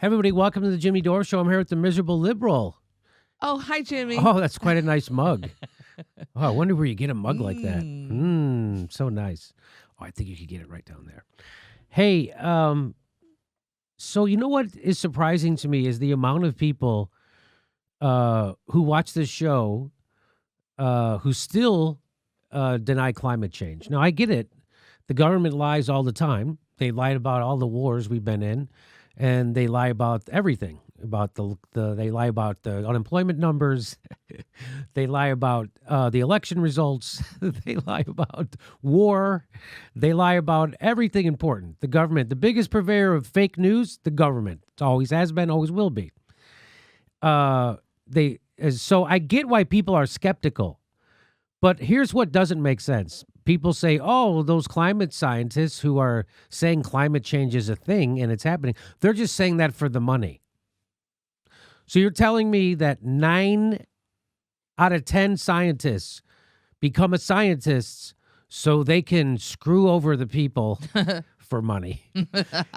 Everybody, welcome to the Jimmy Dore Show. I'm here with the miserable liberal. Oh, hi, Jimmy. Oh, that's quite a nice mug. Oh, I wonder where you get a mug like that. So nice. Oh, I think you could get it right down there. Hey, so you know what is surprising to me is the amount of people who watch this show who still deny climate change. Now, I get it. The government lies all the time. They lied about all the wars we've been in, and they lie about everything. They lie about the unemployment numbers. They lie about the election results. They lie about war. They lie about everything important. The government, the biggest purveyor of fake news, the government. It always has been, always will be. So I get why people are skeptical. But here's what doesn't make sense. People say, oh, those climate scientists who are saying climate change is a thing and it's happening, they're just saying that for the money. So you're telling me that 9 out of 10 scientists become a scientist so they can screw over the people for money.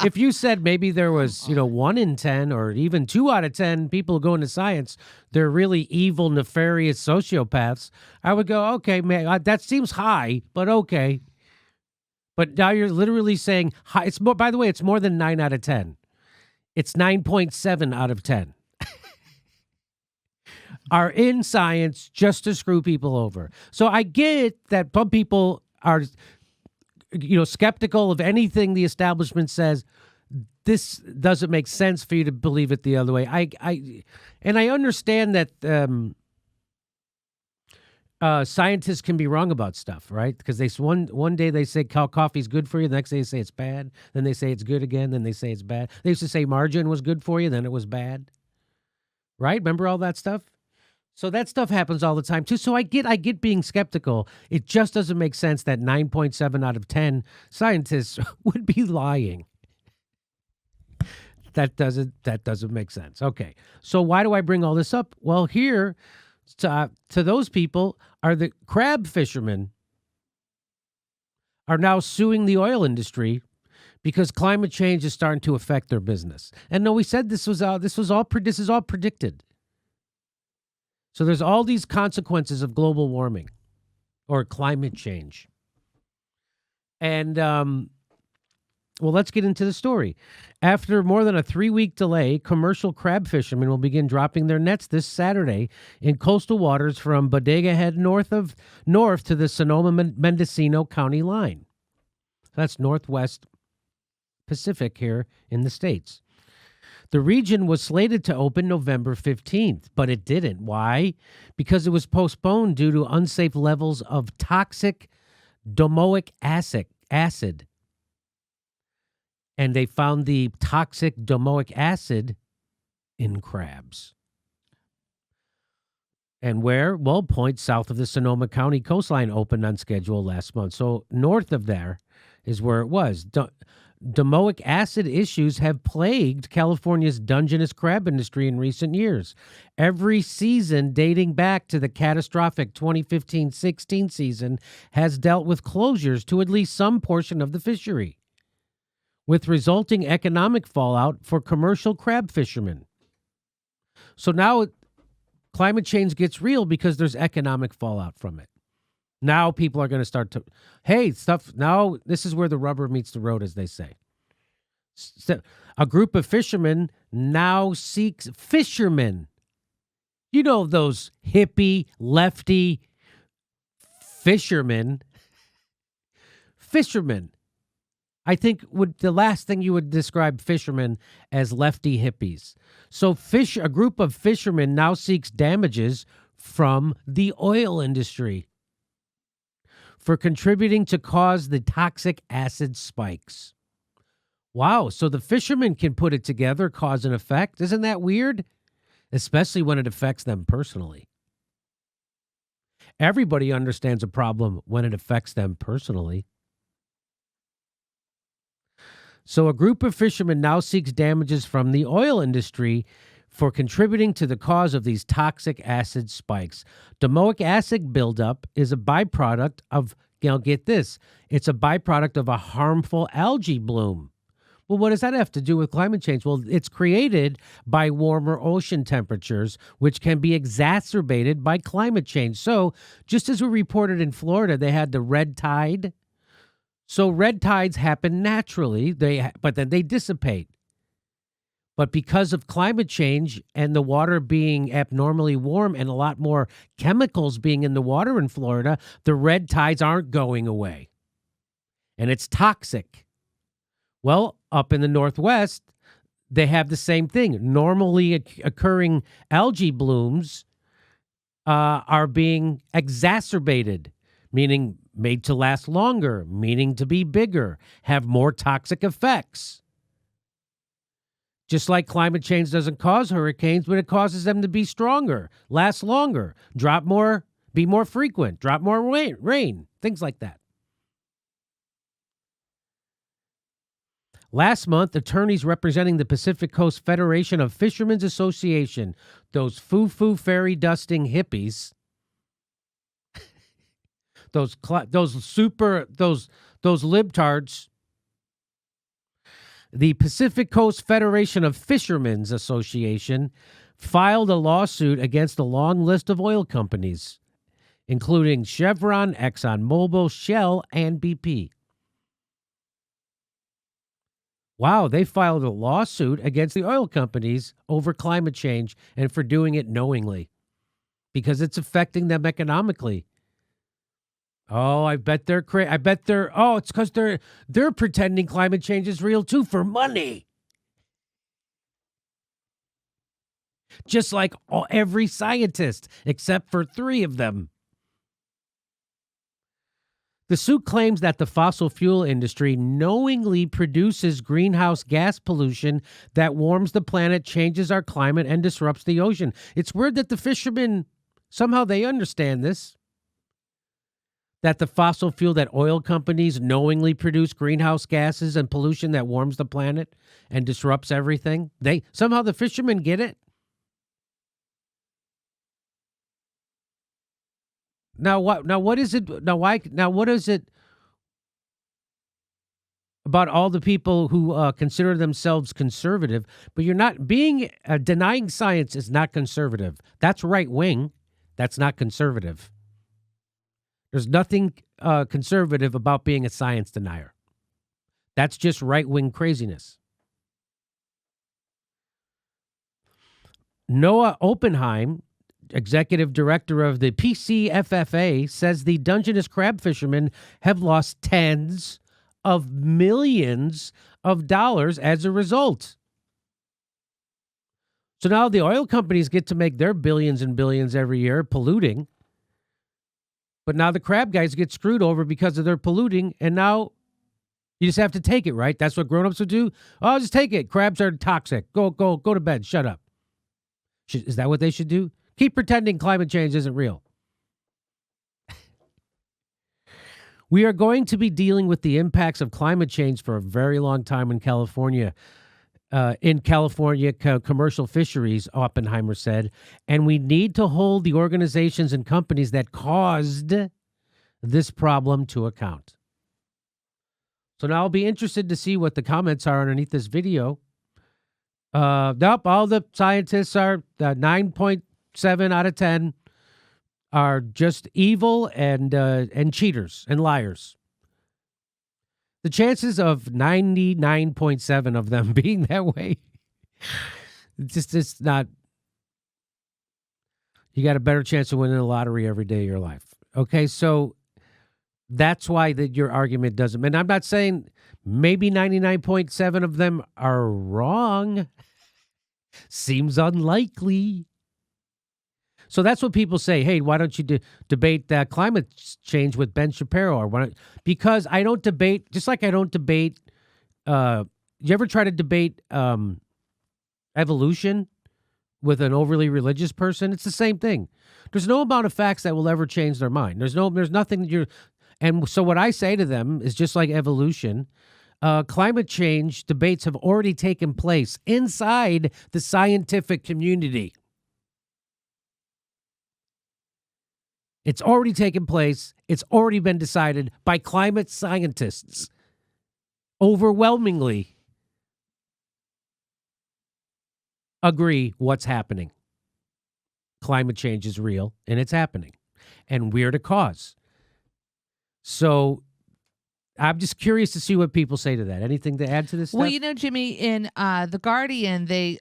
If you said maybe there was, 1 in 10 or even 2 out of 10 people go into science, they're really evil, nefarious sociopaths, I would go, okay, man, that seems high, but okay. But now you're literally saying, it's more, by the way, it's more than 9 out of 10. It's 9.7 out of 10. Are in science just to screw people over. So I get that some people are, skeptical of anything the establishment says. This doesn't make sense for you to believe it the other way. I understand that scientists can be wrong about stuff, right? Because one day they say coffee's good for you, the next day they say it's bad, then they say it's good again, then they say it's bad. They used to say margarine was good for you, then it was bad. Right? Remember all that stuff? So that stuff happens all the time too. So I get being skeptical. It just doesn't make sense that 9.7 out of 10 scientists would be lying. That doesn't make sense. Okay. So why do I bring all this up? Well, here to those people are the crab fishermen are now suing the oil industry because climate change is starting to affect their business. And no, we said this is all predicted. So there's all these consequences of global warming or climate change. And, let's get into the story. After more than a 3-week delay, commercial crab fishermen will begin dropping their nets this Saturday in coastal waters from Bodega Head north to the Sonoma-Mendocino County line. That's Northwest Pacific here in the States. The region was slated to open November 15th, but it didn't. Why? Because it was postponed due to unsafe levels of toxic domoic acid. And they found the toxic domoic acid in crabs. And where? Well, points south of the Sonoma County coastline opened on schedule last month. So north of there is where it was. Domoic acid issues have plagued California's Dungeness crab industry in recent years. Every season dating back to the catastrophic 2015-16 season has dealt with closures to at least some portion of the fishery, with resulting economic fallout for commercial crab fishermen. So now climate change gets real because there's economic fallout from it. Now people are going to start to, now this is where the rubber meets the road, as they say. So, a group of fishermen now seeks fishermen. You know, those hippie, lefty fishermen. Fishermen. I think the last thing you would describe fishermen as lefty hippies. So a group of fishermen now seeks damages from the oil industry for contributing to cause the toxic acid spikes. Wow, so the fishermen can put it together, cause and effect. Isn't that weird? Especially when it affects them personally. Everybody understands a problem when it affects them personally. So a group of fishermen now seeks damages from the oil industry for contributing to the cause of these toxic acid spikes. Domoic acid buildup is a byproduct of, get this, it's a byproduct of a harmful algae bloom Well, what does that have to do with climate change? Well, it's created by warmer ocean temperatures, which can be exacerbated by climate change. So, just as we reported in Florida, they had the red tide. So, red tides happen naturally, but then they dissipate. But because of climate change and the water being abnormally warm and a lot more chemicals being in the water in Florida, the red tides aren't going away. And it's toxic. Well, up in the Northwest, they have the same thing. Normally occurring algae blooms are being exacerbated, meaning made to last longer, meaning to be bigger, have more toxic effects. Just like climate change doesn't cause hurricanes, but it causes them to be stronger, last longer, drop more, be more frequent, drop more rain, things like that. Last month, attorneys representing the Pacific Coast Federation of Fishermen's Association, those foo-foo fairy dusting hippies, those libtards, the Pacific Coast Federation of Fishermen's Association filed a lawsuit against a long list of oil companies, including Chevron, ExxonMobil, Shell, and BP. Wow, they filed a lawsuit against the oil companies over climate change and for doing it knowingly because it's affecting them economically. Oh, I bet they're it's because they're pretending climate change is real too for money. Just like every scientist, except for 3 of them. The suit claims that the fossil fuel industry knowingly produces greenhouse gas pollution that warms the planet, changes our climate, and disrupts the ocean. It's weird that the fishermen, somehow they understand this, that the fossil fuel, that oil companies knowingly produce greenhouse gases and pollution that warms the planet and disrupts everything. Somehow the fishermen get it. What is it about all the people who consider themselves conservative, but you're not denying science is not conservative. That's right wing. That's not conservative. There's nothing conservative about being a science denier. That's just right wing craziness. Noah Oppenheim, executive director of the PCFFA, says the Dungeness crab fishermen have lost tens of millions of dollars as a result. So now the oil companies get to make their billions and billions every year polluting, but now the crab guys get screwed over because of their polluting, and now you just have to take it, right? That's what grown-ups would do. Oh, just take it. Crabs are toxic. Go to bed. Shut up. Is that what they should do? Keep pretending climate change isn't real. We are going to be dealing with the impacts of climate change for a very long time in California. Commercial fisheries, Oppenheimer said, and we need to hold the organizations and companies that caused this problem to account. So now I'll be interested to see what the comments are underneath this video. Nope, all the scientists are 9.7 out of 10 are just evil and cheaters and liars. The chances of 99.7 of them being that way, it's not. You got a better chance of winning the lottery every day of your life. Okay, so that's why your argument doesn't. And I'm not saying maybe 99.7 of them are wrong. Seems unlikely. So that's what people say. Hey, why don't you debate climate change with Ben Shapiro? Because I don't debate, just like I don't debate. You ever try to debate evolution with an overly religious person? It's the same thing. There's no amount of facts that will ever change their mind. There's nothing and so what I say to them is just like evolution. Climate change debates have already taken place inside the scientific community. It's already taken place. It's already been decided by climate scientists. Overwhelmingly. agree what's happening. Climate change is real, and it's happening. And we're the cause. So I'm just curious to see what people say to that. Anything to add to this stuff? Well, Jimmy, in The Guardian, they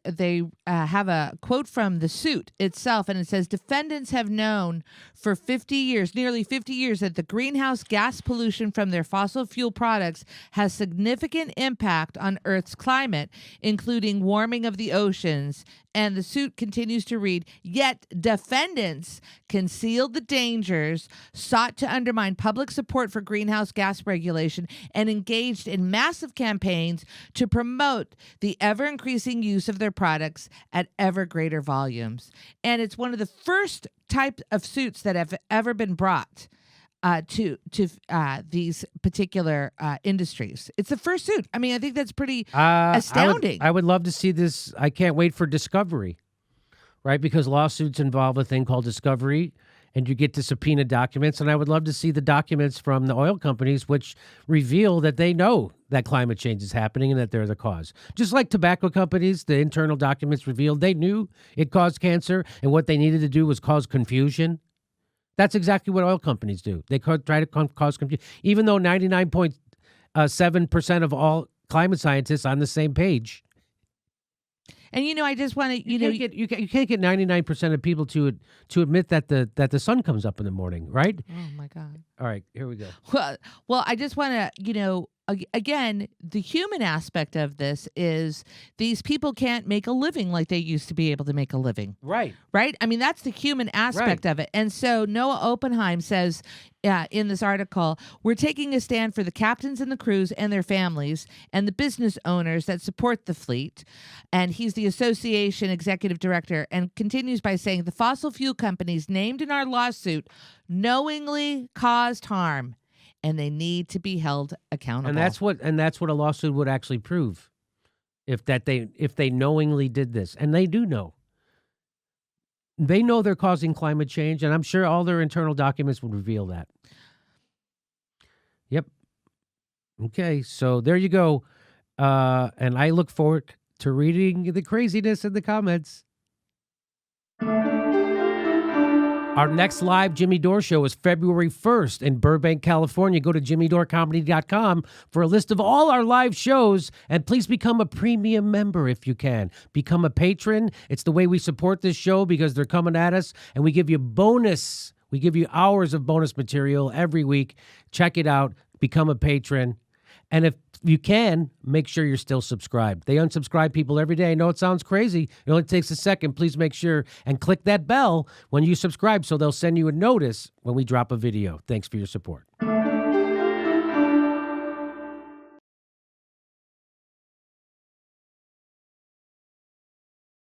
have a quote from the suit itself, and it says, defendants have known for 50 years, nearly 50 years, that the greenhouse gas pollution from their fossil fuel products has significant impact on Earth's climate, including warming of the oceans. And the suit continues to read, yet defendants concealed the dangers, sought to undermine public support for greenhouse gas regulation, and engaged in massive campaigns to promote the ever-increasing use of their products at ever greater volumes. And it's one of the first types of suits that have ever been brought to these particular industries. It's the first suit. I mean, I think that's pretty astounding. I would love to see this. I can't wait for discovery, right? Because lawsuits involve a thing called discovery, and you get to subpoena documents. And I would love to see the documents from the oil companies, which reveal that they know that climate change is happening and that they're the cause. Just like tobacco companies, the internal documents revealed they knew it caused cancer, and what they needed to do was cause confusion. That's exactly what oil companies do. They try to cause confusion, even though 99.7% of all climate scientists on the same page. And I just want to, you can't get 99% of people to admit that the sun comes up in the morning, right? Oh my God! All right, here we go. Well, I just want to, again, the human aspect of this is these people can't make a living like they used to be able to make a living. Right. Right? I mean, that's the human aspect of it. And so Noah Oppenheim says in this article, we're taking a stand for the captains and the crews and their families and the business owners that support the fleet. And he's the association executive director, and continues by saying the fossil fuel companies named in our lawsuit knowingly caused harm, and they need to be held accountable. And that's what a lawsuit would actually prove, if they knowingly did this, and they do know. They know they're causing climate change, and I'm sure all their internal documents would reveal that. Yep. Okay, so there you go. And I look forward to reading the craziness in the comments. Our next live Jimmy Dore show is February 1st in Burbank, California. Go to jimmydorecomedy.com for a list of all our live shows, and please become a premium member if you can. Become a patron. It's the way we support this show, because they're coming at us, and we give you bonus. We give you hours of bonus material every week. Check it out. Become a patron. And if you can, make sure you're still subscribed. They unsubscribe people every day. I know it sounds crazy. It only takes a second. Please make sure and click that bell when you subscribe, so they'll send you a notice when we drop a video. Thanks for your support.